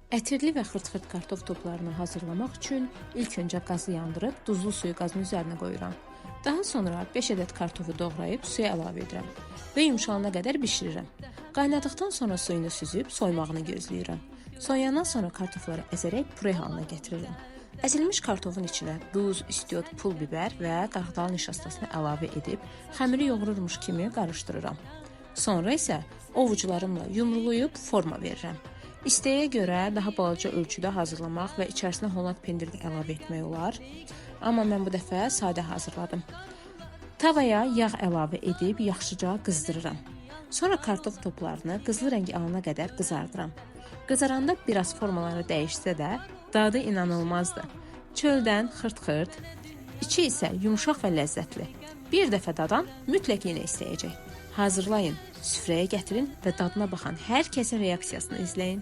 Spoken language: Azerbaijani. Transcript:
Ətirli və xırt-xırt kartof toplarını hazırlamaq üçün ilk öncə qazı yandırıb duzlu suyu qazın üzərinə qoyuram. Daha sonra 5 ədəd kartofu doğrayıb suya əlavə edirəm və yumşalana qədər bişirirəm. Qaynadıqdan sonra suyunu süzüb soymağını gözləyirəm. Soyandan sonra kartofları əzərək püre halına gətirirəm. Əzilmiş kartofun içinə duz, istiot, pul biber və qarğıdalı nişastasını əlavə edib xəmiri yoğururmuş kimi qarışdırıram. Sonra isə ovucularımla yumrulayıb forma verirəm. İstəyə görə daha balaca ölçüdə hazırlamaq və içərisinə Holland pendiri əlavə etmək olar. Amma mən bu dəfə sadə hazırladım. Tavaya yağ əlavə edib yaxşıca qızdırıram. Sonra kartof toplarını qızılı rəng alana qədər qızardıram. Qızaranda biraz formaları dəyişsə də dadı inanılmazdır. Çöldən xırt-xırt, içi isə yumşaq və ləzzətli. Bir dəfə dadan mütləq yenə istəyəcək. Hazırlayın, süfrəyə gətirin və dadına baxan hər kəsin reaksiyasını izləyin.